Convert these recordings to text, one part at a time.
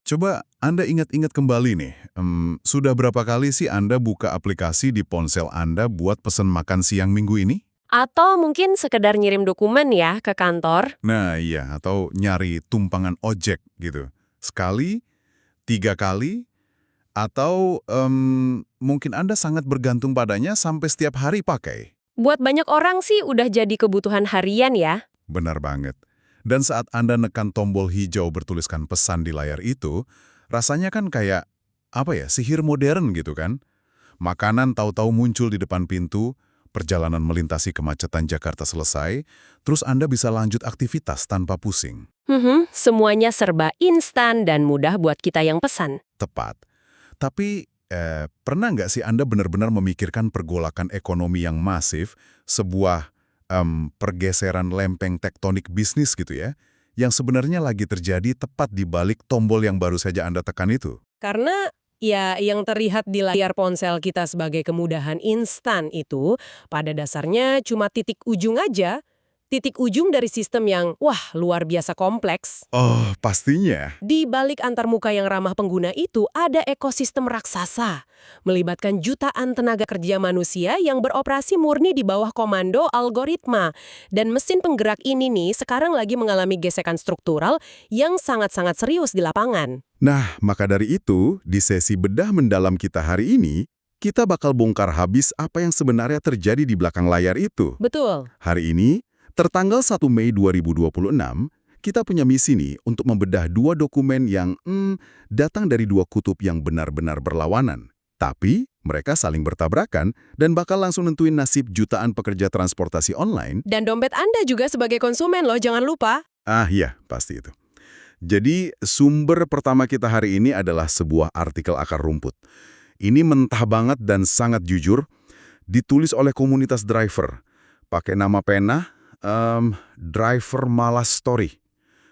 Coba Anda ingat-ingat kembali nih, sudah berapa kali sih Anda buka aplikasi di ponsel Anda buat pesan makan siang minggu ini? Atau mungkin sekedar ngirim dokumen ya ke kantor. Nah iya, atau nyari tumpangan ojek gitu. Sekali, 3 kali, atau mungkin Anda sangat bergantung padanya sampai setiap hari pakai. Buat banyak orang sih udah jadi kebutuhan harian ya. Benar banget. Dan saat Anda nekan tombol hijau bertuliskan pesan di layar itu, rasanya kan kayak, apa ya, sihir modern gitu kan? Makanan tahu-tahu muncul di depan pintu, perjalanan melintasi kemacetan Jakarta selesai, terus Anda bisa lanjut aktivitas tanpa pusing. Semuanya serba instan dan mudah buat kita yang pesan. Tepat. Tapi, pernah nggak sih Anda benar-benar memikirkan pergolakan ekonomi yang masif, sebuah pergeseran lempeng tektonik bisnis gitu ya, yang sebenarnya lagi terjadi tepat di balik tombol yang baru saja Anda tekan itu? Karena ya yang terlihat di layar ponsel kita sebagai kemudahan instan itu pada dasarnya cuma titik ujung aja. Titik ujung dari sistem yang, wah, luar biasa kompleks. Oh, pastinya. Di balik antarmuka yang ramah pengguna itu ada ekosistem raksasa, melibatkan jutaan tenaga kerja manusia yang beroperasi murni di bawah komando algoritma. Dan mesin penggerak ini nih sekarang lagi mengalami gesekan struktural yang sangat-sangat serius di lapangan. Nah, maka dari itu, di sesi bedah mendalam kita hari ini, kita bakal bongkar habis apa yang sebenarnya terjadi di belakang layar itu. Betul. Hari ini, tertanggal 1 Mei 2026, kita punya misi nih untuk membedah dua dokumen yang datang dari dua kutub yang benar-benar berlawanan. Tapi, mereka saling bertabrakan dan bakal langsung nentuin nasib jutaan pekerja transportasi online. Dan dompet Anda juga sebagai konsumen loh, jangan lupa. Ah iya, pasti itu. Jadi, sumber pertama kita hari ini adalah sebuah artikel akar rumput. Ini mentah banget dan sangat jujur, ditulis oleh komunitas driver. Pakai nama pena, Driver Malas Story.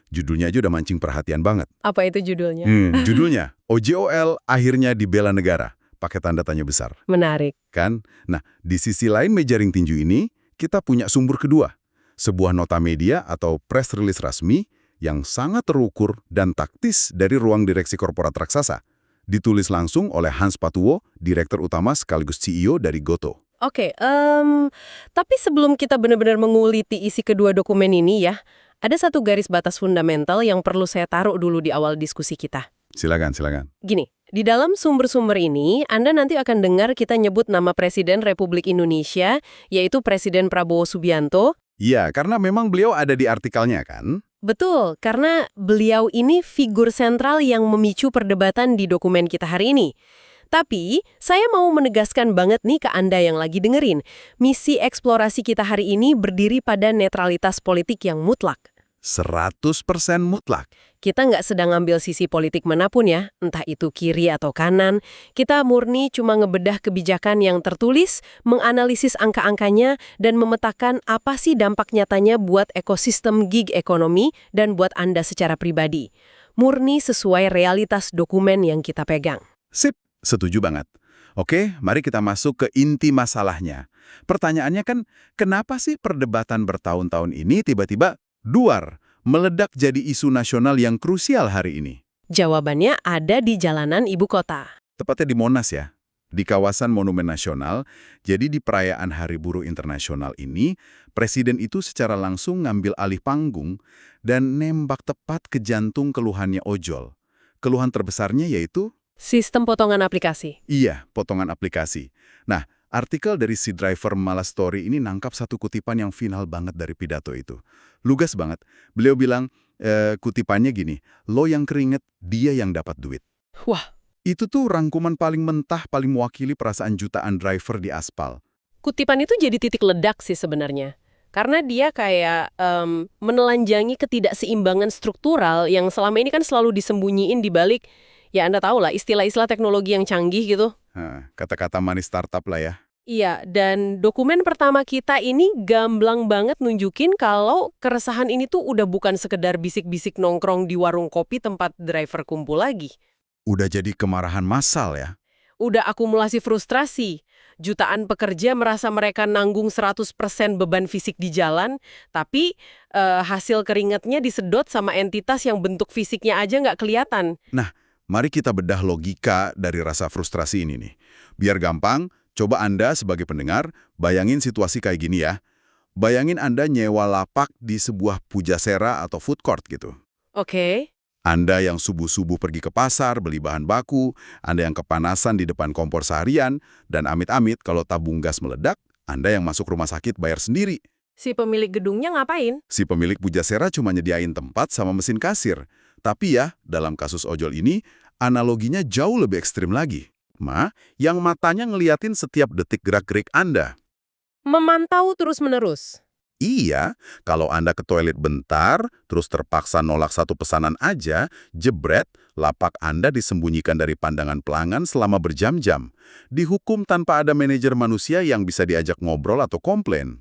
Judulnya aja udah mancing perhatian banget. Apa itu judulnya? Judulnya, OJOL akhirnya dibela negara. Pakai tanda tanya besar. Menarik. Kan? Nah, di sisi lain meja ring tinju ini, kita punya sumber kedua. Sebuah nota media atau press release resmi yang sangat terukur dan taktis dari ruang direksi korporat raksasa. Ditulis langsung oleh Hans Patuwo, Direktur Utama sekaligus CEO dari Goto. Oke, tapi sebelum kita benar-benar menguliti isi kedua dokumen ini ya, ada satu garis batas fundamental yang perlu saya taruh dulu di awal diskusi kita. Silakan. Gini, di dalam sumber-sumber ini, Anda nanti akan dengar kita nyebut nama Presiden Republik Indonesia, yaitu Presiden Prabowo Subianto. Iya, karena memang beliau ada di artikelnya kan? Betul, karena beliau ini figur sentral yang memicu perdebatan di dokumen kita hari ini. Tapi, saya mau menegaskan banget nih ke Anda yang lagi dengerin, misi eksplorasi kita hari ini berdiri pada netralitas politik yang mutlak. 100% mutlak. Kita nggak sedang ngambil sisi politik manapun ya, entah itu kiri atau kanan. Kita murni cuma ngebedah kebijakan yang tertulis, menganalisis angka-angkanya, dan memetakan apa sih dampak nyatanya buat ekosistem gig ekonomi dan buat Anda secara pribadi. Murni sesuai realitas dokumen yang kita pegang. Sip, setuju banget. Oke, mari kita masuk ke inti masalahnya. Pertanyaannya kan, kenapa sih perdebatan bertahun-tahun ini tiba-tiba duar, meledak jadi isu nasional yang krusial hari ini? Jawabannya ada di jalanan ibu kota. Tepatnya di Monas ya, di kawasan Monumen Nasional. Jadi di perayaan Hari Buruh Internasional ini, Presiden itu secara langsung ngambil alih panggung dan nembak tepat ke jantung keluhannya ojol. Keluhan terbesarnya yaitu Sistem potongan aplikasi. iya, potongan aplikasi. Nah, artikel dari si Driver Malas Story ini nangkap satu kutipan yang final banget dari pidato itu. Lugas banget. Beliau bilang, kutipannya gini, lo yang keringet, dia yang dapat duit. Wah, Itu tuh rangkuman paling mentah, paling mewakili perasaan jutaan driver di aspal. kutipan itu jadi titik ledak sih sebenarnya. Karena dia kayak menelanjangi ketidakseimbangan struktural yang selama ini kan selalu disembunyiin di balik, ya Anda tahu lah, istilah-istilah teknologi yang canggih gitu. Kata-kata manis startup lah ya. Iya, dan dokumen pertama kita ini gamblang banget nunjukin kalau keresahan ini tuh udah bukan sekedar bisik-bisik nongkrong di warung kopi tempat driver kumpul lagi. Udah jadi kemarahan massal ya. Udah akumulasi frustrasi. Jutaan pekerja merasa mereka nanggung 100% beban fisik di jalan, tapi hasil keringatnya disedot sama entitas yang bentuk fisiknya aja nggak kelihatan. Nah, Mari kita bedah logika dari rasa frustrasi ini nih. Biar gampang, coba Anda sebagai pendengar, bayangin situasi kayak gini ya. Bayangin Anda nyewa lapak di sebuah pujasera atau food court gitu. Oke. Anda yang subuh-subuh pergi ke pasar, beli bahan baku, Anda yang kepanasan di depan kompor seharian, dan amit-amit kalau tabung gas meledak, Anda yang masuk rumah sakit bayar sendiri. Si pemilik gedungnya ngapain? Si pemilik pujasera cuma nyediain tempat sama mesin kasir. Tapi ya, dalam kasus ojol ini, analoginya jauh lebih ekstrim lagi. Yang matanya ngeliatin setiap detik gerak-gerik Anda. Memantau terus-menerus. Iya, kalau Anda ke toilet bentar, terus terpaksa nolak satu pesanan aja, jebret, lapak Anda disembunyikan dari pandangan pelanggan selama berjam-jam. Dihukum tanpa ada manajer manusia yang bisa diajak ngobrol atau komplain.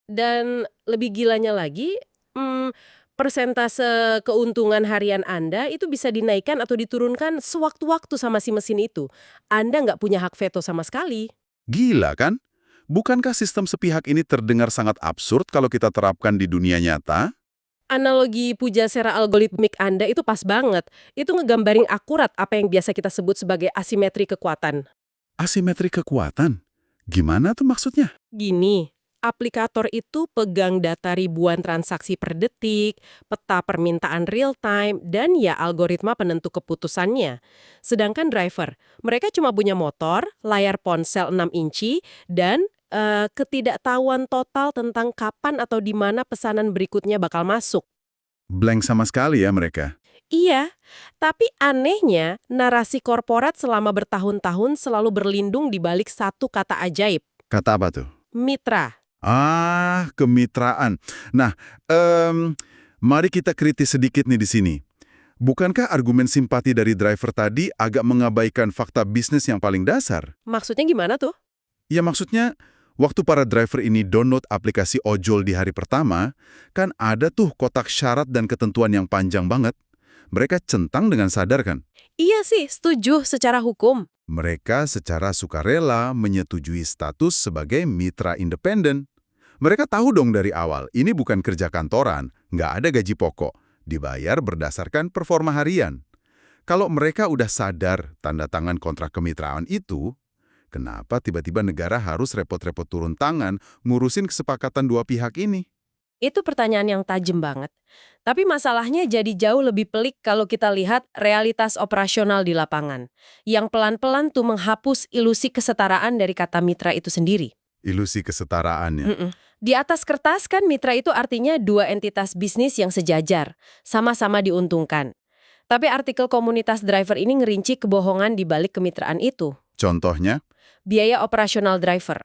Dan lebih gilanya lagi, persentase keuntungan harian Anda itu bisa dinaikkan atau diturunkan sewaktu-waktu sama si mesin itu. Anda nggak punya hak veto sama sekali. Gila kan? Bukankah sistem sepihak ini terdengar sangat absurd kalau kita terapkan di dunia nyata? Analogi pujasera algoritmik Anda itu pas banget. Itu ngegambarin akurat apa yang biasa kita sebut sebagai asimetri kekuatan. Asimetri kekuatan? Gimana tuh maksudnya? Gini, aplikator itu pegang data ribuan transaksi per detik, peta permintaan real time, dan ya algoritma penentu keputusannya. Sedangkan driver, mereka cuma punya motor, layar ponsel 6 inci, dan ketidaktahuan total tentang kapan atau di mana pesanan berikutnya bakal masuk. Blank sama sekali ya mereka. Iya, tapi anehnya narasi korporat selama bertahun-tahun selalu berlindung di balik satu kata ajaib, Kata apa tuh? mitra. Kemitraan. Nah, mari kita kritis sedikit nih di sini. Bukankah argumen simpati dari driver tadi agak mengabaikan fakta bisnis yang paling dasar? Maksudnya gimana tuh? Ya maksudnya, waktu para driver ini download aplikasi ojol di hari pertama, kan ada tuh kotak syarat dan ketentuan yang panjang banget. Mereka centang dengan sadar kan? Iya sih, setuju secara hukum. Mereka secara sukarela menyetujui status sebagai mitra independen. Mereka tahu dong dari awal, ini bukan kerja kantoran, nggak ada gaji pokok, dibayar berdasarkan performa harian. Kalau mereka udah sadar tanda tangan kontrak kemitraan itu, kenapa tiba-tiba negara harus repot-repot turun tangan ngurusin kesepakatan dua pihak ini? Itu pertanyaan yang tajam banget. Tapi masalahnya jadi jauh lebih pelik kalau kita lihat realitas operasional di lapangan, yang pelan-pelan tuh menghapus ilusi kesetaraan dari kata mitra itu sendiri. Ilusi kesetaraannya. Di atas kertas kan mitra itu artinya dua entitas bisnis yang sejajar, sama-sama diuntungkan. Tapi artikel komunitas driver ini ngerinci kebohongan di balik kemitraan itu. Contohnya, Biaya operasional driver.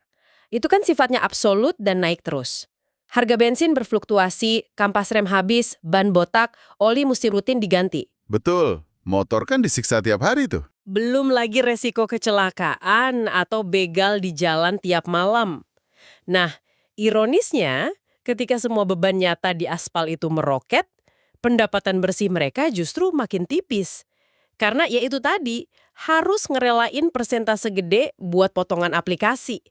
Itu kan sifatnya absolut dan naik terus. Harga bensin berfluktuasi, kampas rem habis, ban botak, oli mesti rutin diganti. betul, motor kan disiksa tiap hari tuh. Belum lagi resiko kecelakaan atau begal di jalan tiap malam. Nah, ironisnya, ketika semua beban nyata di aspal itu meroket, pendapatan bersih mereka justru makin tipis. Karena ya itu tadi, harus ngerelain persentase gede buat potongan aplikasi.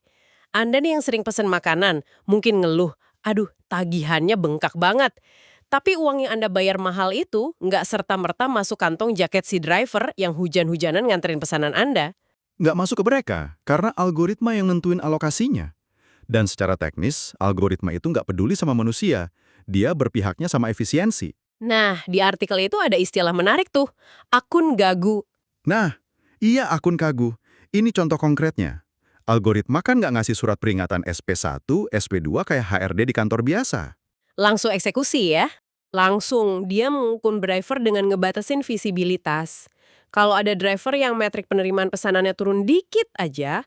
Anda nih yang sering pesen makanan, mungkin ngeluh, aduh tagihannya bengkak banget. Tapi uang yang Anda bayar mahal itu nggak serta-merta masuk kantong jaket si driver yang hujan-hujanan nganterin pesanan Anda. Nggak masuk ke mereka, karena algoritma yang nentuin alokasinya. Dan secara teknis, algoritma itu nggak peduli sama manusia. Dia berpihaknya sama efisiensi. Nah, di artikel itu ada istilah menarik tuh, akun gagu. Nah, iya akun kagu. Ini contoh konkretnya. Algoritma kan nggak ngasih surat peringatan SP1, SP2 kayak HRD di kantor biasa. Langsung eksekusi ya. Langsung dia menghukum driver dengan ngebatasin visibilitas. Kalau ada driver yang metrik penerimaan pesanannya turun dikit aja,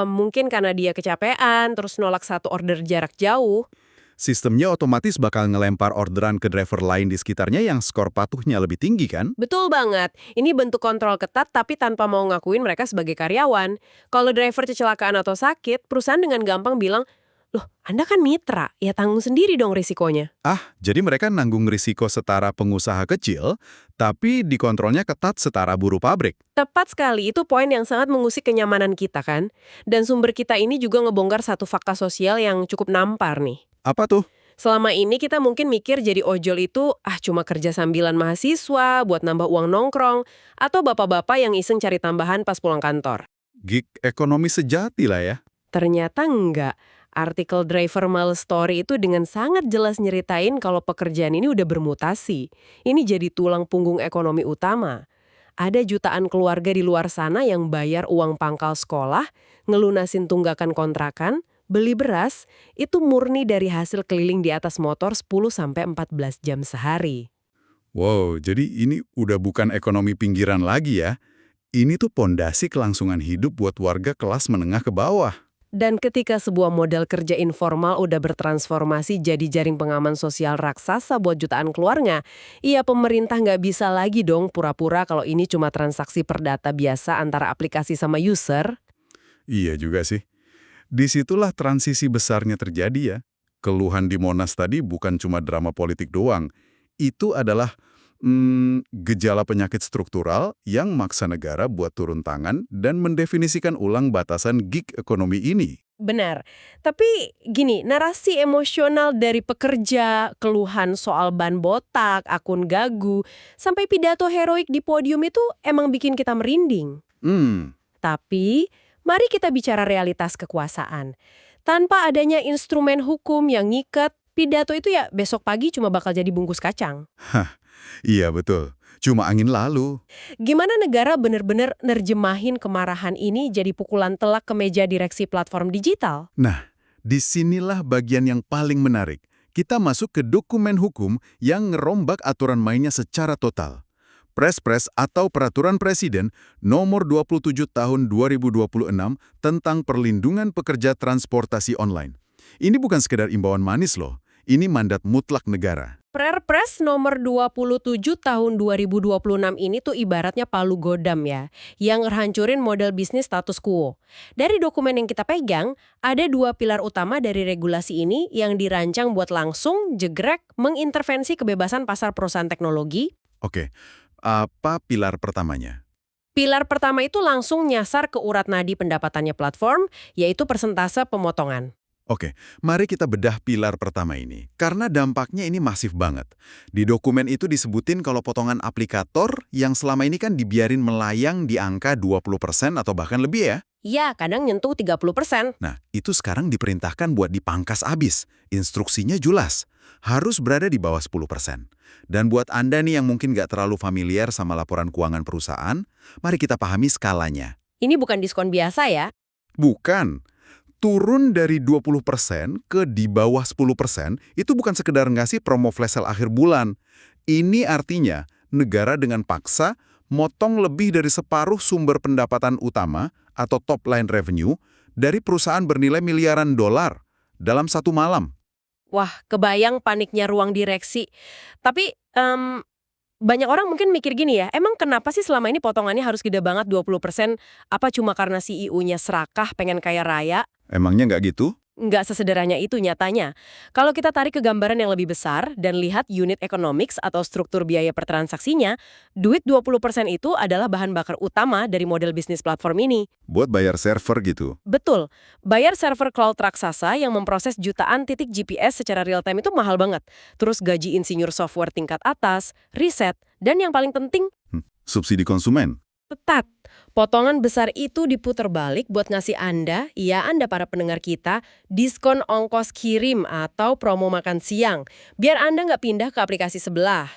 mungkin karena dia kecapean, terus nolak satu order jarak jauh. Sistemnya otomatis bakal ngelempar orderan ke driver lain di sekitarnya yang skor patuhnya lebih tinggi kan? Betul banget. Ini bentuk kontrol ketat tapi tanpa mau ngakuin mereka sebagai karyawan. Kalau driver kecelakaan atau sakit, perusahaan dengan gampang bilang, loh, Anda kan mitra, ya tanggung sendiri dong risikonya. Jadi mereka nanggung risiko setara pengusaha kecil, tapi dikontrolnya ketat setara buruh pabrik. Tepat sekali, itu poin yang sangat mengusik kenyamanan kita kan. Dan sumber kita ini juga ngebongkar satu fakta sosial yang cukup nampar nih. Apa tuh? Selama ini kita mungkin mikir jadi ojol itu cuma kerja sambilan mahasiswa buat nambah uang nongkrong, atau bapak-bapak yang iseng cari tambahan pas pulang kantor. Gig ekonomi sejati lah ya. Ternyata enggak. Artikel Driver Miles Story itu dengan sangat jelas nyeritain kalau pekerjaan ini udah bermutasi. Ini jadi tulang punggung ekonomi utama. Ada jutaan keluarga di luar sana yang bayar uang pangkal sekolah, ngelunasin tunggakan kontrakan, beli beras, itu murni dari hasil keliling di atas motor 10-14 jam sehari. Wow, jadi ini udah bukan ekonomi pinggiran lagi ya. Ini tuh pondasi kelangsungan hidup buat warga kelas menengah ke bawah. Dan ketika sebuah model kerja informal udah bertransformasi jadi jaring pengaman sosial raksasa buat jutaan keluarga, pemerintah nggak bisa lagi dong pura-pura kalau ini cuma transaksi perdata biasa antara aplikasi sama user. Iya juga sih. Disitulah transisi besarnya terjadi ya. Keluhan di Monas tadi bukan cuma drama politik doang. Itu adalah gejala penyakit struktural yang maksa negara buat turun tangan dan mendefinisikan ulang batasan gig ekonomi ini. Benar. Tapi gini, narasi emosional dari pekerja, keluhan soal ban botak, akun gagu, sampai pidato heroik di podium itu emang bikin kita merinding. Tapi, mari kita bicara realitas kekuasaan. Tanpa adanya instrumen hukum yang ngikat, pidato itu ya besok pagi cuma bakal jadi bungkus kacang. Iya betul, cuma angin lalu. Gimana negara benar-benar nerjemahin kemarahan ini jadi pukulan telak ke meja direksi platform digital? Nah, disinilah bagian yang paling menarik. Kita masuk ke dokumen hukum yang ngerombak aturan mainnya secara total. Prespres atau Peraturan Presiden Nomor 27 Tahun 2026 tentang Perlindungan Pekerja Transportasi Online. Ini bukan sekedar imbauan manis loh, ini mandat mutlak negara. Perpres nomor 27 tahun 2026 ini tuh ibaratnya palu godam ya, yang ngehancurin model bisnis status quo. Dari dokumen yang kita pegang, ada dua pilar utama dari regulasi ini yang dirancang buat langsung, jegrek, mengintervensi kebebasan pasar perusahaan teknologi. Oke, apa pilar pertamanya? Pilar pertama itu langsung nyasar ke urat nadi pendapatannya platform, yaitu persentase pemotongan. Oke, mari kita bedah pilar pertama ini. Karena dampaknya ini masif banget. Di dokumen itu disebutin kalau potongan aplikator yang selama ini kan dibiarin melayang di angka 20% atau bahkan lebih ya. Ya, kadang nyentuh 30%. Nah, itu sekarang diperintahkan buat dipangkas abis. Instruksinya jelas. Harus berada di bawah 10%. Dan buat Anda nih yang mungkin nggak terlalu familiar sama laporan keuangan perusahaan, mari kita pahami skalanya. Ini bukan diskon biasa ya. Bukan. Turun dari 20% ke di bawah 10% itu bukan sekedar ngasih promo flash sale akhir bulan. Ini artinya negara dengan paksa motong lebih dari separuh sumber pendapatan utama atau top line revenue dari perusahaan bernilai miliaran dolar dalam satu malam. Wah, kebayang paniknya ruang direksi. Tapi, banyak orang mungkin mikir gini ya, emang kenapa sih selama ini potongannya harus gede banget 20%? Apa cuma karena CEO-nya serakah pengen kaya raya? Emangnya nggak gitu? Nggak sesederhana itu nyatanya. Kalau kita tarik ke gambaran yang lebih besar dan lihat unit economics atau struktur biaya per transaksinya, duit 20% itu adalah bahan bakar utama dari model bisnis platform ini. Buat bayar server gitu. Betul, bayar server cloud raksasa yang memproses jutaan titik GPS secara real time itu mahal banget. Terus gaji insinyur software tingkat atas, riset, dan yang paling penting, Subsidi konsumen. tetat. Potongan besar itu diputar balik buat ngasih Anda para pendengar kita, diskon ongkos kirim atau promo makan siang. Biar Anda nggak pindah ke aplikasi sebelah.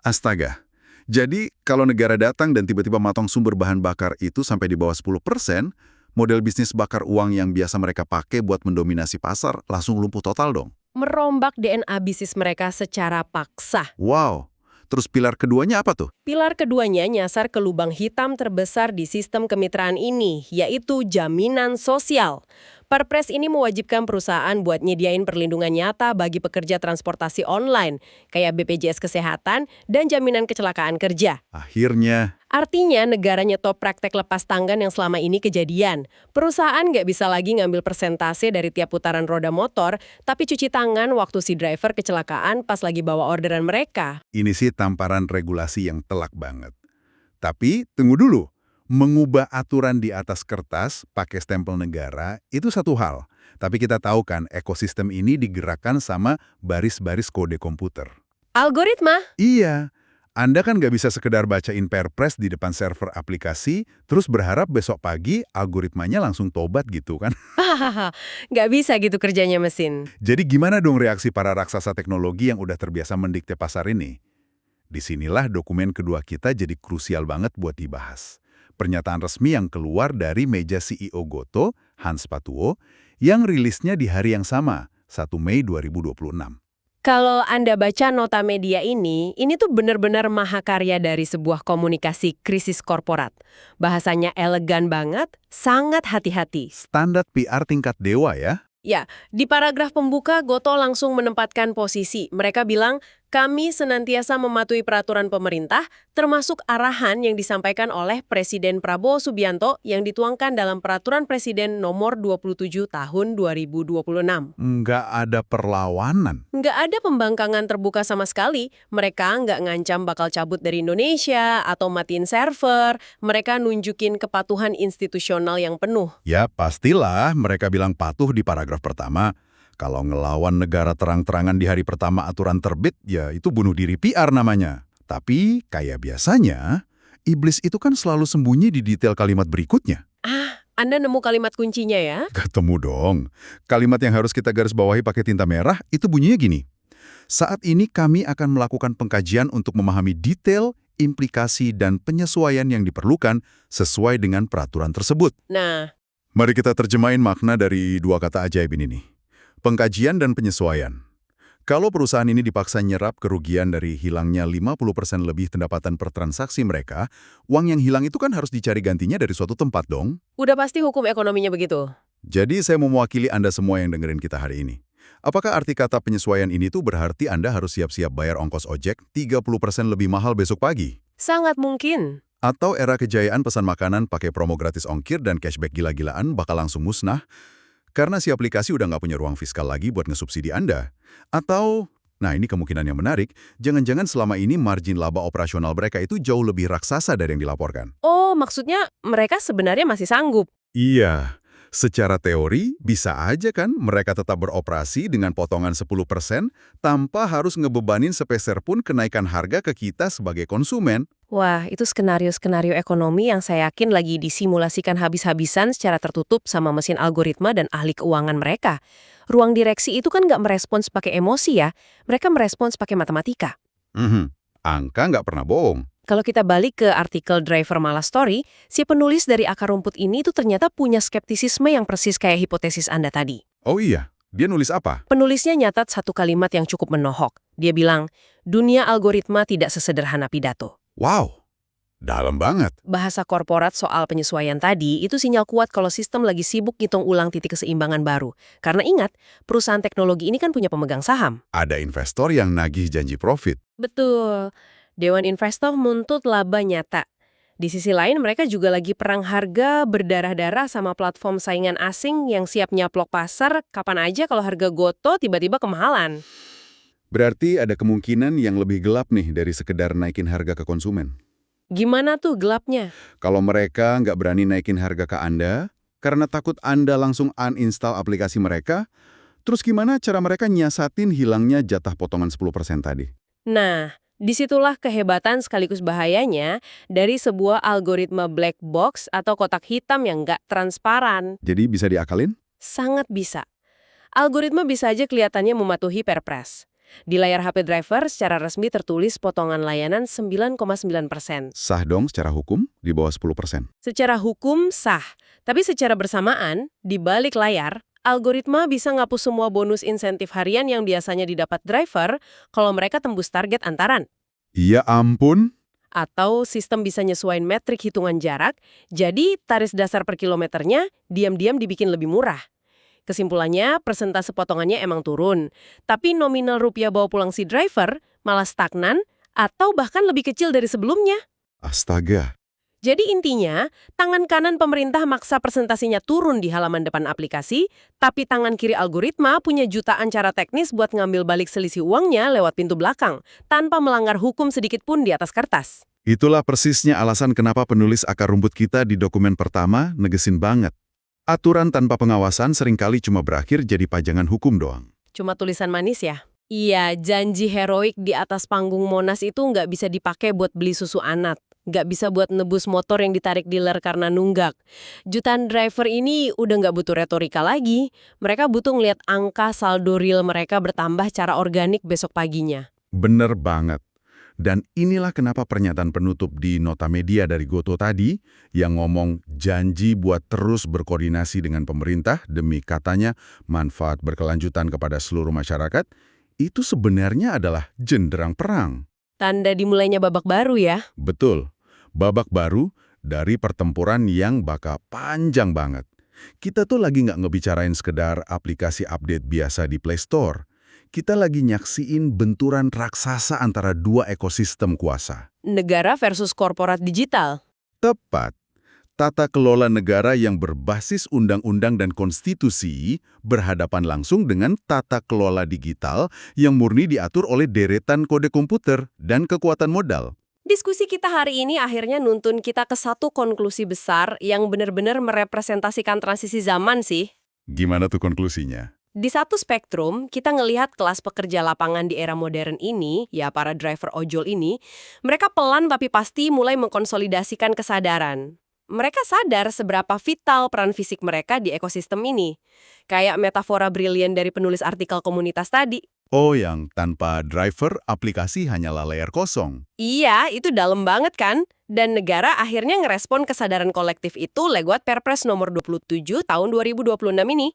Astaga. Jadi, kalau negara datang dan tiba-tiba matong sumber bahan bakar itu sampai di bawah 10%, model bisnis bakar uang yang biasa mereka pakai buat mendominasi pasar langsung lumpuh total dong. Merombak DNA bisnis mereka secara paksa. Wow. Terus pilar keduanya apa tuh? Pilar keduanya nyasar ke lubang hitam terbesar di sistem kemitraan ini, yaitu jaminan sosial. Perpres ini mewajibkan perusahaan buat nyediain perlindungan nyata bagi pekerja transportasi online, kayak BPJS Kesehatan dan jaminan kecelakaan kerja. Akhirnya, Artinya negara nyetop praktek lepas tangan yang selama ini kejadian. Perusahaan nggak bisa lagi ngambil persentase dari tiap putaran roda motor, tapi cuci tangan waktu si driver kecelakaan pas lagi bawa orderan mereka. ini sih tamparan regulasi yang telak banget. Tapi, tunggu dulu. Mengubah aturan di atas kertas pakai stempel negara itu satu hal. Tapi kita tahu kan, ekosistem ini digerakkan sama baris-baris kode komputer. Algoritma? Iya, Anda kan nggak bisa sekedar bacain perpres di depan server aplikasi, terus berharap besok pagi algoritmanya langsung tobat gitu kan. Hahaha, nggak bisa gitu kerjanya mesin. Jadi gimana dong reaksi para raksasa teknologi yang udah terbiasa mendikte pasar ini? Disinilah dokumen kedua kita jadi krusial banget buat dibahas. Pernyataan resmi yang keluar dari meja CEO Goto, Hans Patuwo, yang rilisnya di hari yang sama, 1 Mei 2026. Kalau Anda baca nota media ini tuh benar-benar mahakarya dari sebuah komunikasi krisis korporat. Bahasanya elegan banget, sangat hati-hati. Standar PR tingkat dewa ya? Ya, di paragraf pembuka Goto langsung menempatkan posisi. Mereka bilang, kami senantiasa mematuhi peraturan pemerintah, termasuk arahan yang disampaikan oleh Presiden Prabowo Subianto yang dituangkan dalam Peraturan Presiden Nomor 27 Tahun 2026. Nggak ada perlawanan. Nggak ada pembangkangan terbuka sama sekali. Mereka nggak ngancam bakal cabut dari Indonesia atau matiin server. Mereka nunjukin kepatuhan institusional yang penuh. Ya, pastilah mereka bilang patuh di paragraf pertama. Kalau ngelawan negara terang-terangan di hari pertama aturan terbit, ya itu bunuh diri PR namanya. Tapi, kayak biasanya, iblis itu kan selalu sembunyi di detail kalimat berikutnya. Anda nemu kalimat kuncinya ya? Ketemu dong. Kalimat yang harus kita garis bawahi pakai tinta merah, itu bunyinya gini. Saat ini kami akan melakukan pengkajian untuk memahami detail, implikasi, dan penyesuaian yang diperlukan sesuai dengan peraturan tersebut. Nah, Mari kita terjemahin makna dari dua kata ajaib ini nih. Pengkajian dan penyesuaian. Kalau perusahaan ini dipaksa nyerap kerugian dari hilangnya 50% lebih pendapatan per transaksi mereka, uang yang hilang itu kan harus dicari gantinya dari suatu tempat dong. udah pasti hukum ekonominya begitu. Jadi saya mau mewakili Anda semua yang dengerin kita hari ini. Apakah arti kata penyesuaian ini tuh berarti Anda harus siap-siap bayar ongkos ojek 30% lebih mahal besok pagi? Sangat mungkin. Atau era kejayaan pesan makanan pakai promo gratis ongkir dan cashback gila-gilaan bakal langsung musnah? Karena si aplikasi udah nggak punya ruang fiskal lagi buat ngesubsidi Anda. Atau, nah ini kemungkinan yang menarik, jangan-jangan selama ini margin laba operasional mereka itu jauh lebih raksasa dari yang dilaporkan. Oh, maksudnya mereka sebenarnya masih sanggup. Iya, secara teori bisa aja kan mereka tetap beroperasi dengan potongan 10% tanpa harus ngebebanin sepeser pun kenaikan harga ke kita sebagai konsumen. Wah, itu skenario-skenario ekonomi yang saya yakin lagi disimulasikan habis-habisan secara tertutup sama mesin algoritma dan ahli keuangan mereka. Ruang direksi itu kan nggak merespons pakai emosi ya, mereka merespons pakai matematika. Angka nggak pernah bohong. Kalau kita balik ke artikel Driver Malah Story, si penulis dari Akar Rumput ini tuh ternyata punya skeptisisme yang persis kayak hipotesis Anda tadi. Oh iya, dia nulis apa? Penulisnya nyatat satu kalimat yang cukup menohok. Dia bilang, dunia algoritma tidak sesederhana pidato. Wow, dalam banget. Bahasa korporat soal penyesuaian tadi itu sinyal kuat kalau sistem lagi sibuk ngitung ulang titik keseimbangan baru. Karena ingat, perusahaan teknologi ini kan punya pemegang saham. Ada investor yang nagih janji profit. Betul. Dewan investor menuntut laba nyata. Di sisi lain, mereka juga lagi perang harga berdarah-darah sama platform saingan asing yang siap nyaplok pasar kapan aja kalau harga Goto tiba-tiba kemahalan. Berarti ada kemungkinan yang lebih gelap nih dari sekedar naikin harga ke konsumen. Gimana tuh gelapnya? Kalau mereka nggak berani naikin harga ke Anda, karena takut Anda langsung uninstall aplikasi mereka, terus gimana cara mereka nyiasatin hilangnya jatah potongan 10% tadi? Nah, disitulah kehebatan sekaligus bahayanya dari sebuah algoritma black box atau kotak hitam yang nggak transparan. Jadi bisa diakalin? Sangat bisa. Algoritma bisa aja kelihatannya mematuhi perpres. Di layar HP driver secara resmi tertulis potongan layanan 9,9%. Sah dong secara hukum di bawah 10%. Secara hukum sah, tapi secara bersamaan, di balik layar, algoritma bisa ngapus semua bonus insentif harian yang biasanya didapat driver kalau mereka tembus target antaran. Iya ampun. Atau sistem bisa nyesuaiin metrik hitungan jarak, jadi tarif dasar per kilometernya diam-diam dibikin lebih murah. Kesimpulannya, persentase potongannya emang turun, tapi nominal rupiah bawa pulang si driver malah stagnan atau bahkan lebih kecil dari sebelumnya. Astaga. Jadi intinya, tangan kanan pemerintah maksa presentasinya turun di halaman depan aplikasi, tapi tangan kiri algoritma punya jutaan cara teknis buat ngambil balik selisih uangnya lewat pintu belakang, tanpa melanggar hukum sedikit pun di atas kertas. Itulah persisnya alasan kenapa penulis Akar Rumput kita di dokumen pertama negesin banget. Aturan tanpa pengawasan seringkali cuma berakhir jadi pajangan hukum doang. Cuma tulisan manis ya? Iya, janji heroik di atas panggung Monas itu nggak bisa dipakai buat beli susu anak. Nggak bisa buat nebus motor yang ditarik dealer karena nunggak. Jutaan driver ini udah nggak butuh retorika lagi. Mereka butuh ngeliat angka saldo real mereka bertambah secara organik besok paginya. Bener banget. Dan inilah kenapa pernyataan penutup di nota media dari Gotoh tadi yang ngomong janji buat terus berkoordinasi dengan pemerintah demi katanya manfaat berkelanjutan kepada seluruh masyarakat, itu sebenarnya adalah jenderang perang. Tanda dimulainya babak baru ya. Betul, babak baru dari pertempuran yang bakal panjang banget. Kita tuh lagi nggak ngebicarain sekedar aplikasi update biasa di Play Store. Kita lagi nyaksiin benturan raksasa antara dua ekosistem kuasa. Negara versus korporat digital. Tepat. Tata kelola negara yang berbasis undang-undang dan konstitusi berhadapan langsung dengan tata kelola digital yang murni diatur oleh deretan kode komputer dan kekuatan modal. Diskusi kita hari ini akhirnya nuntun kita ke satu konklusi besar yang benar-benar merepresentasikan transisi zaman sih. Gimana tuh konklusinya? Di satu spektrum, kita ngelihat kelas pekerja lapangan di era modern ini, ya para driver ojol ini, mereka pelan tapi pasti mulai mengkonsolidasikan kesadaran. Mereka sadar seberapa vital peran fisik mereka di ekosistem ini. Kayak metafora brilian dari penulis artikel komunitas tadi. Oh, yang tanpa driver, aplikasi hanyalah layar kosong. Iya, itu dalam banget kan? Dan negara akhirnya ngerespon kesadaran kolektif itu lewat Perpres nomor 27 tahun 2026 ini.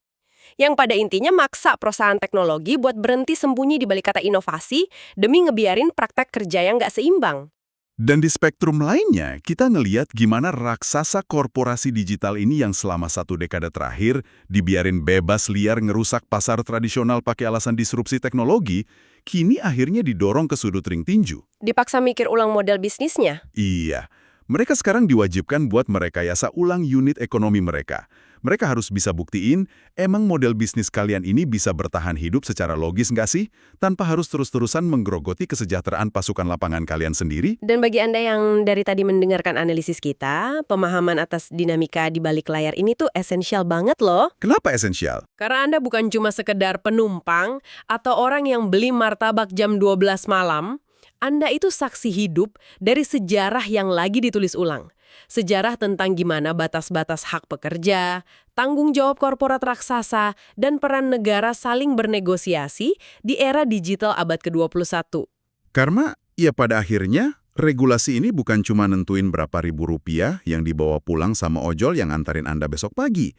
Yang pada intinya maksa perusahaan teknologi buat berhenti sembunyi di balik kata inovasi demi ngebiarin praktek kerja yang nggak seimbang. Dan di spektrum lainnya, kita ngeliat gimana raksasa korporasi digital ini yang selama 1 dekade terakhir dibiarin bebas liar ngerusak pasar tradisional pakai alasan disrupsi teknologi, kini akhirnya didorong ke sudut ring tinju. Dipaksa mikir ulang model bisnisnya. Iya, mereka sekarang diwajibkan buat merekayasa ulang unit ekonomi mereka. Mereka harus bisa buktiin, emang model bisnis kalian ini bisa bertahan hidup secara logis nggak sih? Tanpa harus terus-terusan menggerogoti kesejahteraan pasukan lapangan kalian sendiri? Dan bagi Anda yang dari tadi mendengarkan analisis kita, pemahaman atas dinamika di balik layar ini tuh esensial banget loh. Kenapa esensial? Karena Anda bukan cuma sekedar penumpang atau orang yang beli martabak jam 12 malam. Anda itu saksi hidup dari sejarah yang lagi ditulis ulang. Sejarah tentang gimana batas-batas hak pekerja, tanggung jawab korporat raksasa, dan peran negara saling bernegosiasi di era digital abad ke-21. Karena, ya pada akhirnya, regulasi ini bukan cuma nentuin berapa ribu rupiah yang dibawa pulang sama ojol yang antarin Anda besok pagi.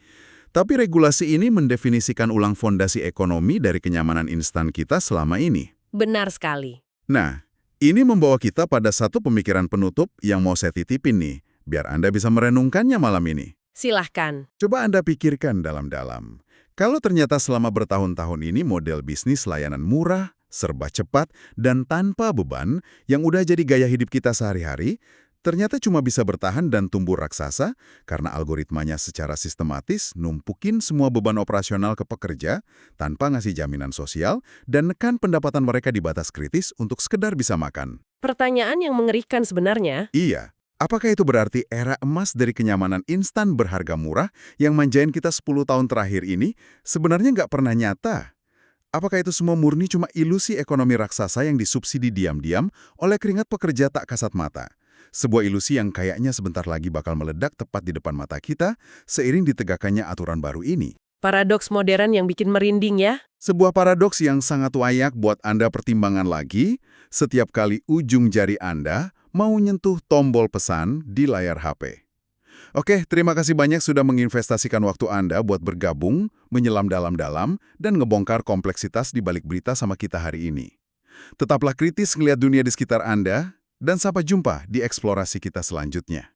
Tapi regulasi ini mendefinisikan ulang fondasi ekonomi dari kenyamanan instan kita selama ini. Benar sekali. Nah, ini membawa kita pada satu pemikiran penutup yang mau saya titipin nih, biar Anda bisa merenungkannya malam ini. Silahkan. Coba Anda pikirkan dalam-dalam. Kalau ternyata selama bertahun-tahun ini model bisnis layanan murah, serba cepat, dan tanpa beban yang udah jadi gaya hidup kita sehari-hari, ternyata cuma bisa bertahan dan tumbuh raksasa karena algoritmanya secara sistematis numpukin semua beban operasional ke pekerja tanpa ngasih jaminan sosial dan nekan pendapatan mereka di batas kritis untuk sekedar bisa makan. Pertanyaan yang mengerikan sebenarnya. Iya. Apakah itu berarti era emas dari kenyamanan instan berharga murah yang manjain kita 10 tahun terakhir ini sebenarnya nggak pernah nyata? Apakah itu semua murni cuma ilusi ekonomi raksasa yang disubsidi diam-diam oleh keringat pekerja tak kasat mata? Sebuah ilusi yang kayaknya sebentar lagi bakal meledak tepat di depan mata kita seiring ditegakkannya aturan baru ini. Paradoks modern yang bikin merinding ya. Sebuah paradoks yang sangat layak buat Anda pertimbangan lagi setiap kali ujung jari Anda mau nyentuh tombol pesan di layar HP. Oke, terima kasih banyak sudah menginvestasikan waktu Anda buat bergabung, menyelam dalam-dalam, dan ngebongkar kompleksitas di balik berita sama kita hari ini. Tetaplah kritis ngelihat dunia di sekitar Anda, dan sampai jumpa di eksplorasi kita selanjutnya.